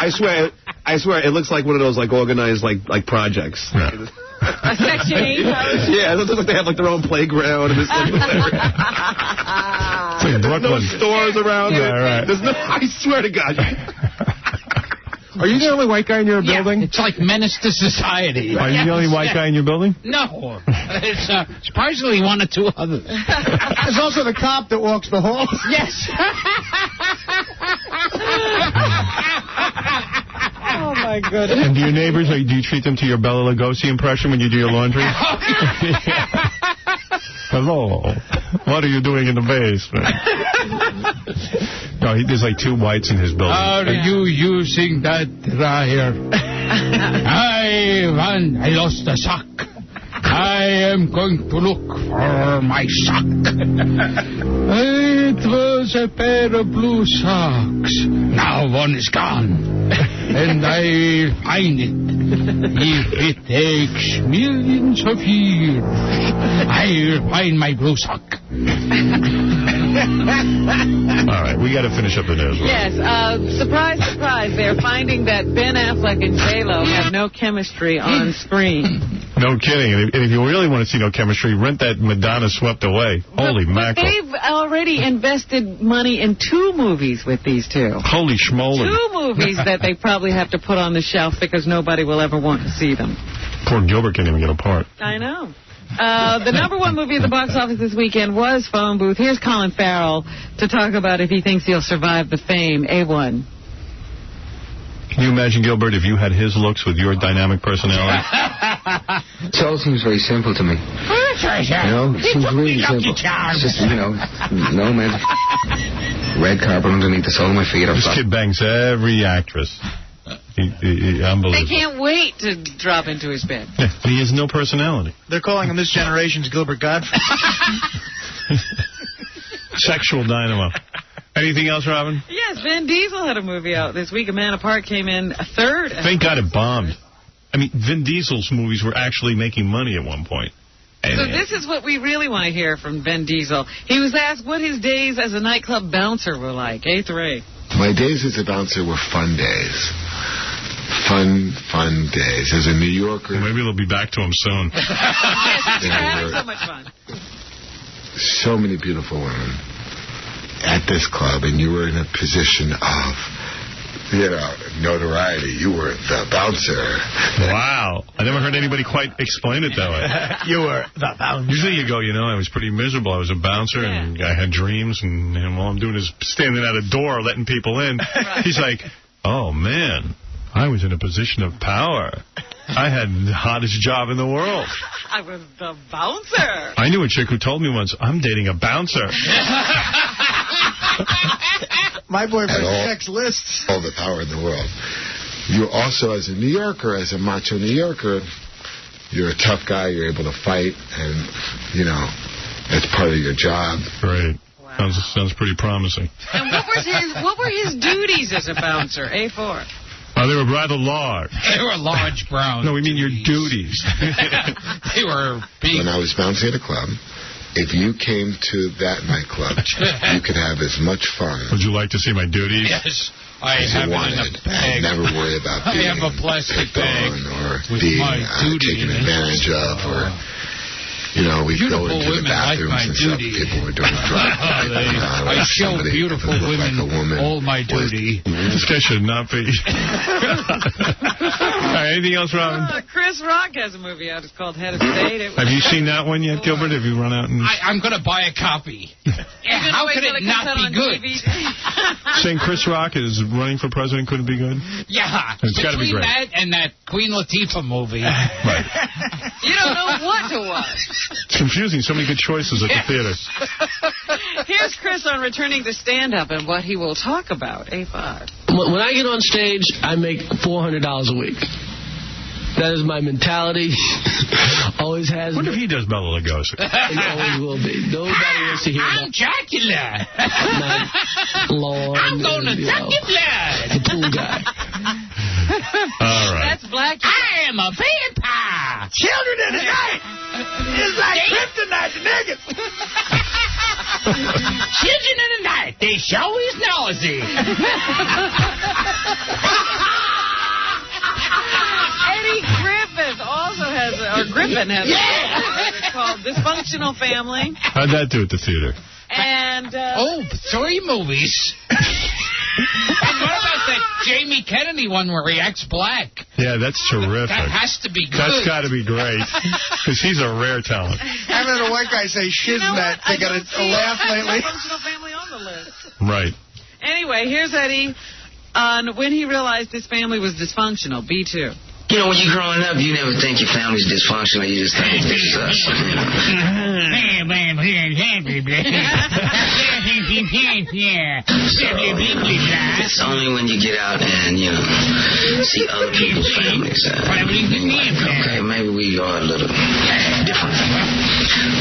I swear, it looks like one of those like organized like projects. Yeah. A Section 8 house? Yeah, it looks like they have like their own playground and this like Brooklyn. No stores around. Yeah, right. There's no. I swear to God. Are you the only white guy in your building? It's like menace to society. Are you the only white guy in your building? No. It's surprisingly one or two others. There's also the cop that walks the halls. Yes. Oh, my goodness. And do your neighbors, do you treat them to your Bela Lugosi impression when you do your laundry? Hello. What are you doing in the basement? No, there's like two whites in his building. Are you using that dryer? I lost a sock. I am going to look for my sock. It was a pair of blue socks. Now one is gone. And I'll find it. If it takes millions of years, I'll find my blue sock. All right, we got to finish up the news. Yes, surprise, surprise, they're finding that Ben Affleck and J-Lo have no chemistry on screen. No kidding. And if you really want to see no chemistry, rent that Madonna Swept Away. Holy mackerel. They've already invested money in 2 movies with these two. Holy schmoly. 2 movies that they probably have to put on the shelf because nobody will ever want to see them. Poor Gilbert can't even get a part. I know. The #1 movie at the box office this weekend was Phone Booth. Here's Colin Farrell to talk about if he thinks he'll survive the fame. A1. Can you imagine, Gilbert, if you had his looks with your dynamic personality? It all seems very simple to me. You know, it seems really simple. It's just, you know, no man. Red carpet underneath the sole of my feet. This kid bangs every actress. Unbelievable. They can't wait to drop into his bed. Yeah, he has no personality. They're calling him this generation's Gilbert Gottfried. Sexual dynamo. Anything else, Robin? Yes, Vin Diesel had a movie out this week. A Man Apart came in 3rd. Thank God it bombed. I mean, Vin Diesel's movies were actually making money at one point. So this is what we really want to hear from Vin Diesel. He was asked what his days as a nightclub bouncer were like. A3. My days as a bouncer were fun days. Fun days. As a New Yorker... Well, maybe they'll be back to him soon. Yes, we're having so much fun. So many beautiful women at this club, and you were in a position of, you know, notoriety. You were the bouncer. Wow. I never heard anybody quite explain it that way. You were the bouncer. Usually you go, you know, I was pretty miserable. I was a bouncer, and I had dreams, and all I'm doing is standing at a door letting people in. Right. He's like, oh, man, I was in a position of power. I had the hottest job in the world. I was the bouncer. I knew a chick who told me once, I'm dating a bouncer. My boyfriend checks lists. All the power in the world. You also, as a New Yorker, as a macho New Yorker, you're a tough guy. You're able to fight, and, you know, that's part of your job. Great. Wow. Sounds pretty promising. And what were his duties as a bouncer? A4. They were rather large. They were large brown. No, we mean your duties. They were big. When I was bouncing at a club, if you came to that nightclub, you could have as much fun. Would you like to see my duties? Yes. I have it in a bag. Never worry about being I have a plastic bag or with being my taken advantage of, or, you know, we go into the bathrooms and stuff. People were doing drugs. I show beautiful women all my duty. This guy should not be. All right, anything else, Robin? Chris Rock has a movie out. It's called Head of State. Have you seen that one yet, Gilbert? Have you run out and... I'm going to buy a copy. How could it not be good? Saying Chris Rock is running for president couldn't be good? Yeah. It's got to be great. Between that and that Queen Latifah movie. Right. You don't know what to watch. It's confusing. So many good choices at the theater. Here's Chris on returning to stand-up and what he will talk about. A5. When I get on stage, I make $400 a week. That is my mentality. Always has. What if he does Bela Lugosi? It always will be. Nobody wants to hear that. I'm Dracula. I'm going to suck your blood. The pool guy. All right. That's Black. I am a vampire. Children in the night. It's like kryptonite to niggas. Children in the night. They show is nosy. Eddie Griffin also has a it's called Dysfunctional Family. How'd that do at the theater? And 3 movies. And what about that Jamie Kennedy one where he acts black? Yeah, that's terrific. That has to be good. That's got to be great, because he's a rare talent. I haven't heard a white guy say shiz that. They got a laugh lately. Dysfunctional Family on the list. Right. Anyway, here's Eddie on when he realized his family was dysfunctional. B2. You know, when you're growing up, you never think your family's dysfunctional. You just think it's us. It's only when you get out and, you know, see other people's families. Okay, maybe we are a little different.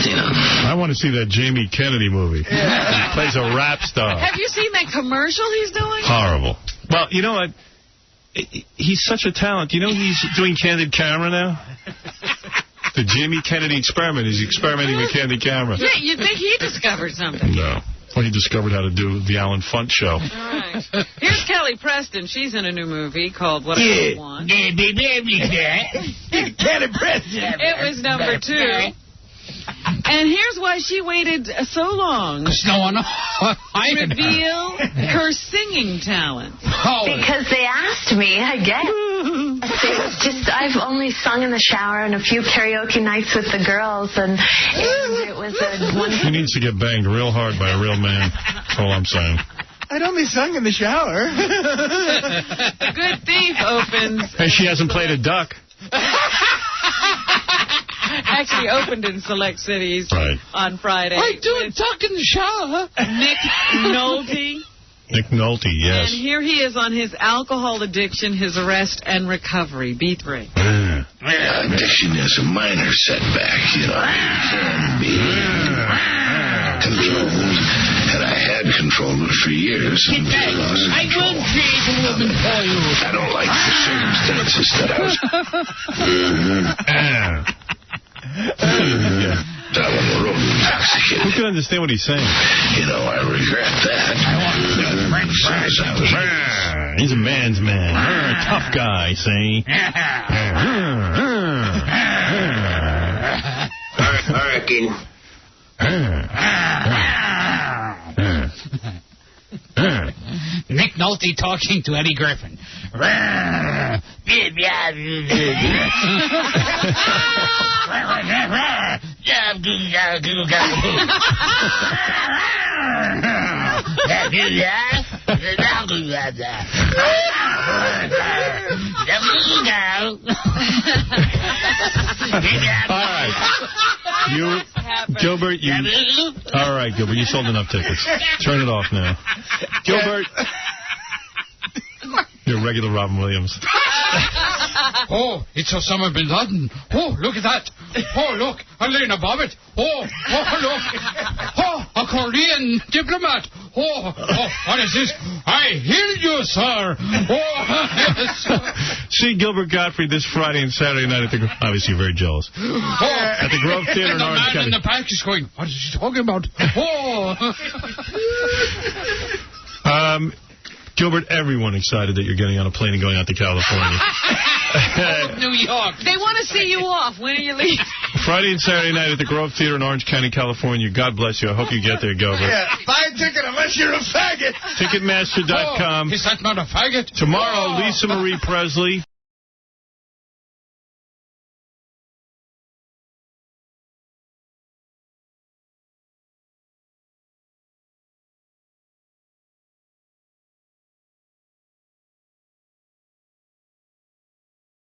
You know. I want to see that Jamie Kennedy movie. He plays a rap star. Have you seen that commercial he's doing? Horrible. Well, you know what? He's such a talent. You know he's doing candid camera now? The Jamie Kennedy experiment. He's experimenting with candid camera. Yeah, you'd think he discovered something. No. When he discovered how to do the Alan Funt show. All right. Here's Kelly Preston. She's in a new movie called What I Want. Kelly Preston. It was number 2. And here's why she waited so long to reveal her singing talent. Because they asked me, I guess. It was just, I've only sung in the shower and a few karaoke nights with the girls, and it was a wonderful... He needs to get banged real hard by a real man. That's all I'm saying. I'd only sung in the shower. The Good Thief opens... And she hasn't played a duck. Actually opened in select cities on Friday. I do a duck in the shower. Nick Nolte. Nick Nolte, yes. And here he is on his alcohol addiction, his arrest and recovery. B3. Addiction is a minor setback, you know. Controlled, and I had controlled it for years. I will create a woman for you. I don't like the circumstances that I was... Down on the road intoxicated. Who can understand what he's saying? You know, I regret that. He's a man's man. Tough guy, see? I reckon. Nick Nolte talking to Eddie Griffin. All right. Gilbert, all right, Gilbert, you sold enough tickets. Turn it off now. Gilbert. You're regular Robin Williams. Oh, it's Osama bin Laden. Oh, look at that. Oh, look, Elena Bobbitt. Oh, look. Oh, a Korean diplomat. Oh, what is this? I hear you, sir. Oh, yes. See Gilbert Gottfried this Friday and Saturday night at the... Obviously, you're very jealous. At the Grove Theater in Orange County. And the man in the back is going, what is he talking about? Oh. Gilbert, everyone excited that you're getting on a plane and going out to California. New York. They want to see you off. When are you leaving? Friday and Saturday night at the Grove Theater in Orange County, California. God bless you. I hope you get there, Gilbert. Yeah, buy a ticket unless you're a faggot. Ticketmaster.com. Is that not a faggot? Tomorrow, Lisa Marie Presley.